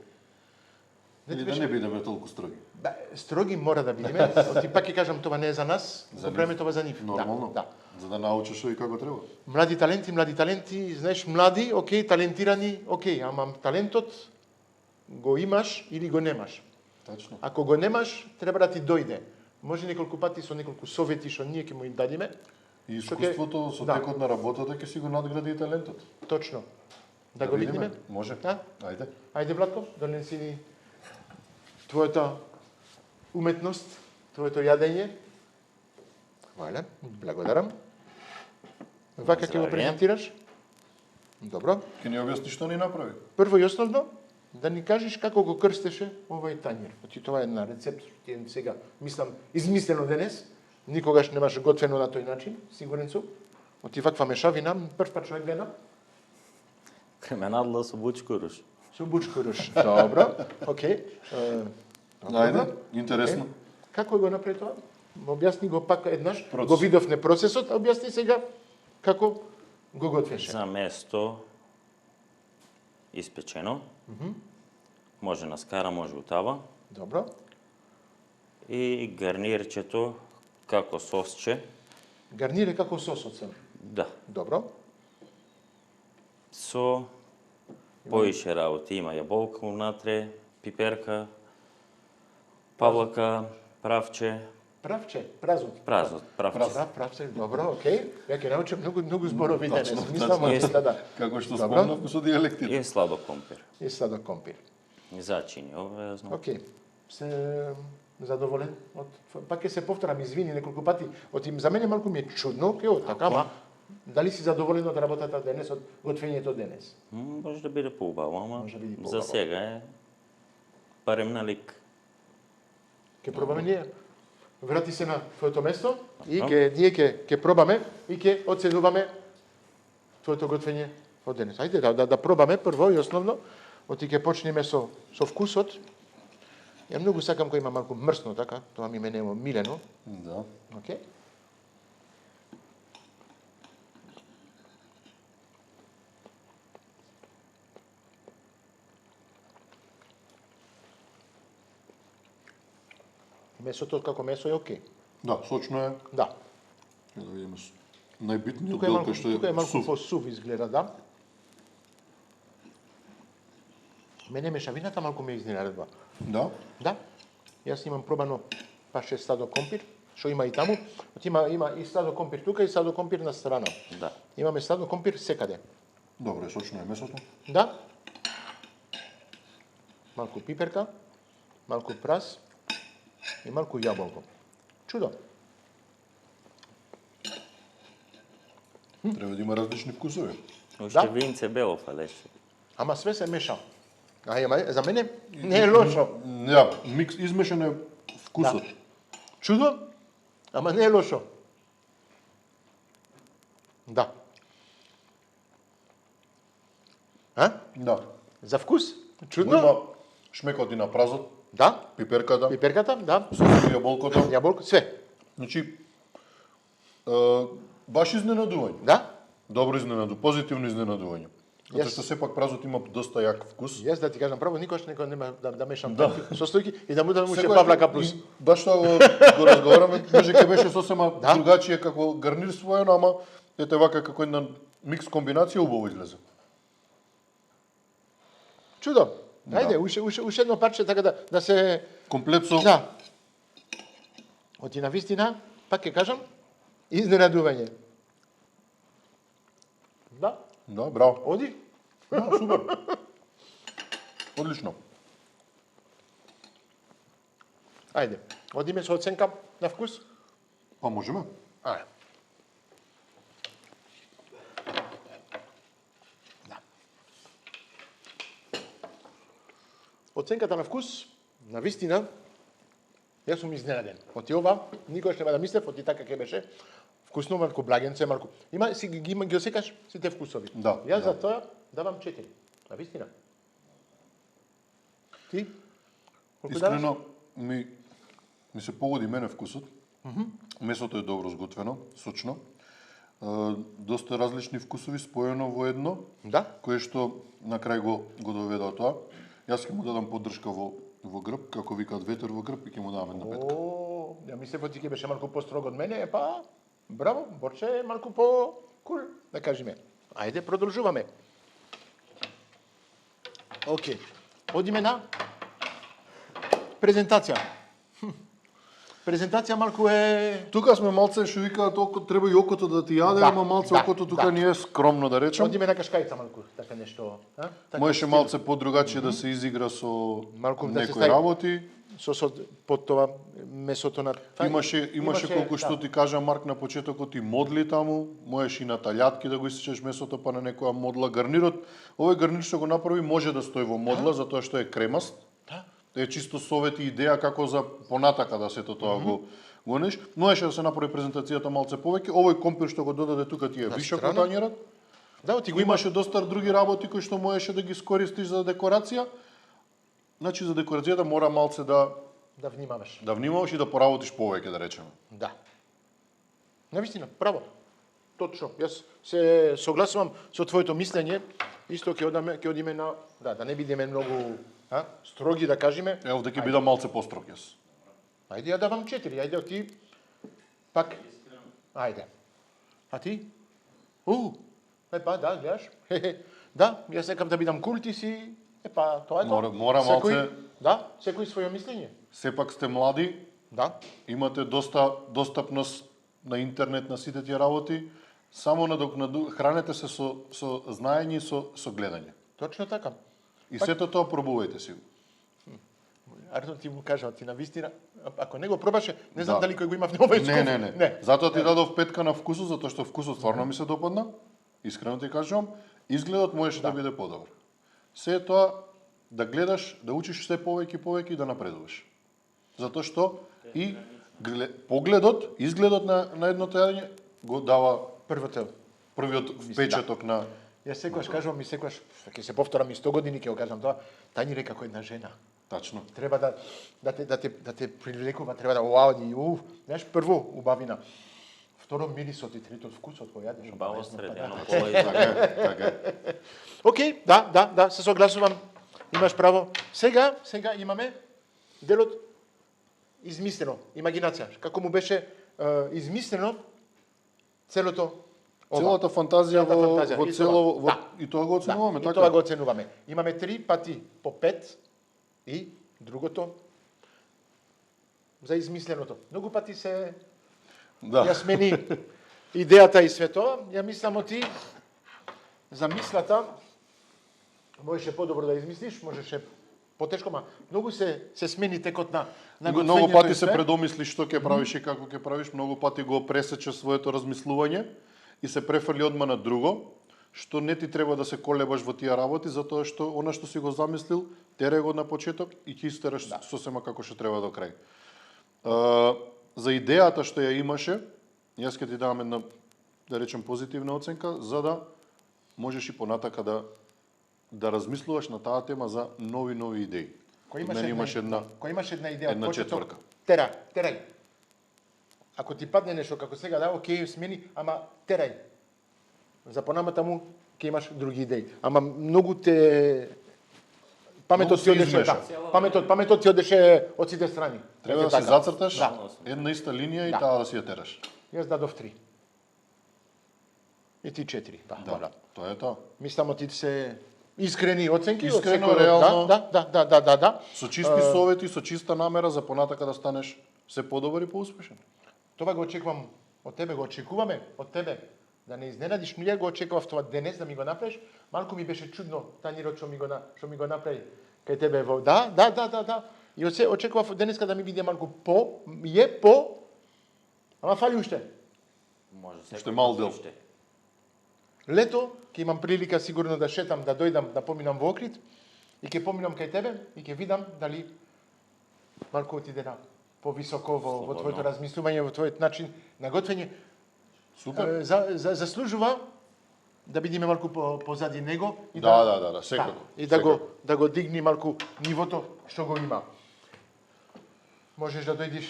Не Или ти да беше- не бидеме толку строги. Да, строги мора да бидеме. Оти пак ќе кажам, това не е за нас, За го правиме нив. това за нив. Нормално. Да, да. За да научиш и како треба. Млади таленти, знаеш, млади, окей, талентирани, окей, ама талентот го имаш или го немаш. Тачно. Ако го немаш, треба да ти дојде. Може неколку пати со неколку совети што ние ќе му им дадиме. И Што ќе- искуството со да. текот на работата ќе си го надгради и талентот. Точно. Да го видиме? Може. Да? Ајде. Ајде, Владко, донеси ни твојата уметност, твоето јадење. Хваля, благодарам. Вака ќе го Здравје. презентираш? Добро. Ќе ни објасни што ни направи. Прво и основно, да ни кажеш како го крстеше овој тањер. Оти тоа е една рецепт, што ти е сега, мислам, измислено денес. Никогаш немаш готвено на тој начин, сигурен сум. Оти ваква мешавина, прв пат човек гледам, Кременадла со бучкуруш. со бучкуруш. Добро, окей. Ајде, интересно. Како го направи тоа? Објасни го пак еднаш. Процес. Го видовме процесот, а објасни сега како го готвеше. За место испечено. Може на скара, може утава. Добро. И гарнирчето како сосче. Гарнире како сосот сам. Да. Добро. Со поише работи. Има јаболка унатре, пиперка, павлака, правче, Правче, празот. правче. Правче, добро, окей. Ја ќе научам многу зборови денес. Точно, Мислам, точно. да. Како што Добро. спомнавме со дијалектите. И сладокомпир. И сада компир. Зачини обвезно. Окей. Се задоволен од пак ќе се повторам, извини неколку пати. Оти за мене малку ми е чудно, ќе така, ама дали си задоволен од работата денес, од готвењето денес? Може да биде поубаво, ама Може да биде за поубаво. сега е барем на лик. Ќе пробаме ние. Врати се на твоето место и Добро. ние ќе пробаме и ќе оценуваме твоето готвење од денес. Ајде да пробаме прво и основно. Оти ќе почнеме со вкусот. Ја многу сакам кој има малку мрсно, така, тоа ми мене е милено. Да. Окей. Месото како месо е окей. Да, сочно е. Да. Ќе да видиме најбитниот Тука е дел малку, кој што тука е е малку сув. посув изгледа, да. Мене мешавината малку ме изненадува. Да. Да. Јас имам пробано паше стадо компир, што има и таму. Има и стадо компир тука и стадо компир на страна. Да. Имаме стадо компир секаде. Добро, сочно е месото. Да. Малку пиперка, малку прас и малку јаболко. Чудо. Треба да има различни вкусови. Уште Да. винце бело фалеше. Ама све се меша. За мене не е лошо. Да, микс измешан е вкусот. Чудо, ама не е лошо. Да. А? Да. За вкус? Чудно? Има шмекот и на празот, Да. пиперката, Пиперката, да. сосот и јаболкото. Јаболко, све. Значи, баш изненадување. Да. Добро позитивно изненадување. Затоа Јас- што сепак празот има доста јак вкус. Јас да ти кажам право, никош некој нема да мешам такви состојки и да му ше Секој- павлака плюс. и Баш тоа го разговараме, може ќе беше сосема другачие како гарнир своено, ама ете вака како една микс комбинација убаво излезе. Чудо. Ајде, уште едно парче така да се Комплет со да. Оти на вистина, пак ќе кажам, изненадување. Да, Да, браво. оди. Да, супер. Одлично. Ајде, одиме со оценка на вкус. Па можеме. Ајде. Да. Оценката на вкус, на вистина, јас сум изненаден. Оти ова, никогаш нема да мислев, оти така ќе беше. Вкусно, малку благенце, малку. Има си ги осекаш сите вкусови. Да, Јас да. за тоа давам 4. На вистина. Ти? Колку даваш? Искрено ми се погоди мене вкусот. Месото е добро сготвено, сочно. Доста различни вкусови споено во едно, Да. кое што на крај го доведа тоа. Јас ќе му дадам поддршка во грб, како викаат ветер во грб, и ќе му дадам една петка. О, ја мислев ти ќе беше малку построг од мене, па браво, Борче е малку по кул, да кажеме. Ајде, продолжуваме. Океј. Одиме на презентација. Презентација малку е Тука сме малце што викаат треба и окото да ти јаде, Да, ама малце да, окото тука да. не е скромно да речам. одиме на кашкајца малку, така нешто, а? Така Можеше стил. малце подругачие да се изигра со Малку да се некои стави- работи. со под тоа месото на Имаше колку што ти кажа Марк на почетокот и модли таму, можеш и на талјатки да го исечеш месото па на некоја модла. Гарнирот, овој гарнир што го направи може да стои во модла затоа што е кремаст. Да. Е чисто совет и идеја како за понатака да сето тоа го гониш. Можеше да се направи презентацијата малце повеќе. Овој компир што го додаде тука ти е На вишок страна. од тањерот. Да, ти Го имаше доста други работи кои што можеше да ги скористиш за декорација. Значи за декорацијата мора малце да внимаваш. внимаваш и да поработиш повеќе, да речеме. Да. Навистина, право. Точно. Јас се согласувам со твоето мислење. Исто ќе одиме на да не бидеме многу строги да кажеме. Ево да ќе бидам малце построг јас. Ајде ја давам 4. Ајде ти пак. Ајде. А ти? Епа, да, гледаш. Да, јас сакам да бидам кул, ти си. Епа, тоа е тоа. Мора малце- Да, секој своје мислење. Сепак сте млади, Да. имате доста достапност на интернет на сите тие работи, само хранете се со знаење и со гледање. Точно така. И сето тоа пробувајте си. Арно ти му кажа, ти на вистина, ако не го пробаше, не знам Да. дали кој го има в Новојсков. Не. Затоа ти дадов петка на вкусот, затоа што вкусот стварно ми се допадна. Искрено ти кажувам, изгледот можеше да биде подобар. Се е тоа да гледаш, да учиш се повеќе и повеќе и да напредуваш. Затоа што и погледот, изгледот на едното јадење го дава првиот впечаток на. Јас секогаш кажувам и секогаш, ќе се повторам и 100 години ќе го кажам тоа, тањер е како една жена. Тачно. Треба да те привлекува, треба да оади, знаеш, прво убавина. Второ мирисот и трето вкусот кој јадеш. Баво средено, Така е. Океј, да, се согласувам. Имаш право. Сега имаме делот измислено, имагинација. Како му беше измислено целото ова. Целата фантазија во цело Да. и тоа го оценуваме, И така. тоа го оценуваме. Имаме 3 пати по 5 и другото за измисленото. Многу пати се Да. ја смени идејата и све тоа. Ја мислам ти за мислата можеше подобро да измислиш, можеше потешко, ма многу се смени текот на Многу готвењето пати и се све. предомислиш што ќе правиш и како ќе правиш, многу пати го пресече своето размислување и се префрли одма на друго, што не ти треба да се колебаш во тие работи, затоа што она што си го замислил, тере го на почеток и ќе истераш сосема како што треба до крај. За идејата што ја имаше, јас ќе ти дадам една, да речем, позитивна оценка, за да можеш и понатака да размислуваш на таа тема за нови идеи. Мене имаше една идеја една од почеток, четврка. Терај. Ако ти падне нешто како сега, да, окей, смени, ама терај. За понаматаму ќе имаш други идеи. Ама многу те паметот ти се одеше, измеша. паметот ти одеше од сите страни. Треба да Ете се така. зацрташ една иста линија и Да. таа да си ја тераш. Јас дадов 3. И ти 4. Да, Да, тоа е тоа. Мислам ти се искрени оценки, од Искрено, секој- реално. Да. Со чисти совети, со чиста намера за понатака да станеш се подобар и поуспешен. Това го очекувам од тебе, го очекуваме од тебе. Да не изненадиш, но ја го очекував тоа денес да ми го направиш. Малку ми беше чудно Таниро што ми го направи кај тебе во. Да. И очекував денеска да ми биде малку ама фали уште. Може Уште мал дел. Лето ќе имам прилика сигурно да шетам, да дојдам, да поминам во Охрид и ќе поминам кај тебе и ќе видам дали малку отиде на повисоко во твоето размислување, во твојот начин на готвење. Супер. Заслужува да бидиме малку позади него и Да, секако. И да го дигни малку нивото што го има. Можеш да дојдиш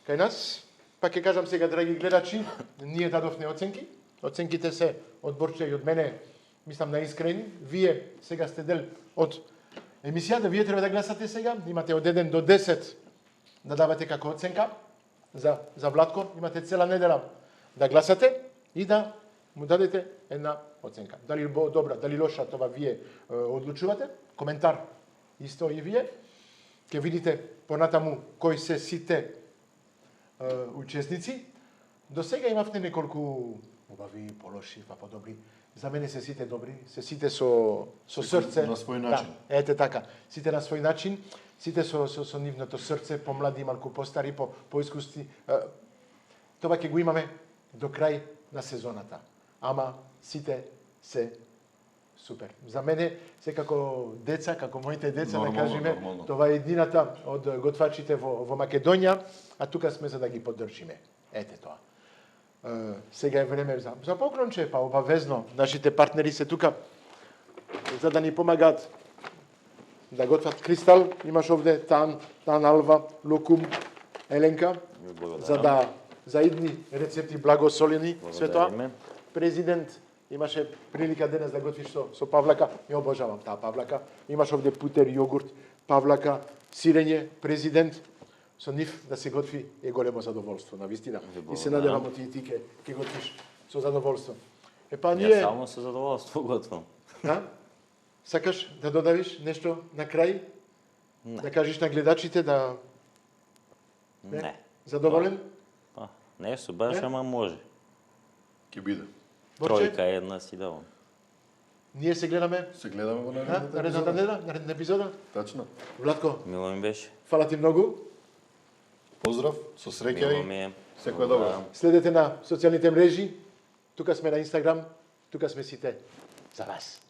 кај нас. Па ќе кажам сега, драги гледачи, ние дадовме оценки. Оценките се од Борче и од мене, мислам наискрени. Вие сега сте дел од емисијата, вие треба да гласате сега. Имате од 1 до 10 да давате како оценка за Владко. Имате цела недела да гласате и да му дадете една оценка. Дали добра, дали лоша, това вие одлучувате. Коментар исто и вие. Ќе видите понатаму кои се сите учесници. До сега имавте неколку убави, полоши, па подобри. За мене се сите добри, се сите со срце. На свој начин. Да, ете така. Сите на свој начин, сите со нивното срце, помлади, малку постари, поискусни. Тоа ќе го имаме до крај на сезоната. Ама сите се супер. За мене, се како деца, како моите деца, да кажеме, тоа е едината од готвачите во Македонија, а тука сме за да ги поддржиме. Ете тоа. Сега е време за поклонче, па обавезно. Нашите партнери се тука за да ни помагаат да готват кристал. Имаш овде Тан Алва, Лукум, Еленка, за идни рецепти благосолени, све тоа. Президент имаше прилика денес да готвиш со павлака. Ја обожавам таа павлака. Имаш овде путер, јогурт, павлака, сирење, президент. Со нив да се готви е големо задоволство, навистина. И се надевам ти ќе готвиш со задоволство. Епа ние... Ја само со задоволство готвам. Да? Сакаш да додавиш нешто на крај? Не. Да кажеш на гледачите да... Не. Задоволен? Па, не су баш, ама може. Ќе биде. Борче? Тројка една си давам. Ние се гледаме Се гледаме во наредната наредната недела, наредна епизода. Тачно. Владко, Мило ми беше. фала ти многу. Поздрав, со среќа Мило и ми е. секој добро. Следете на социјалните мрежи. Тука сме на Инстаграм. Тука сме сите за вас.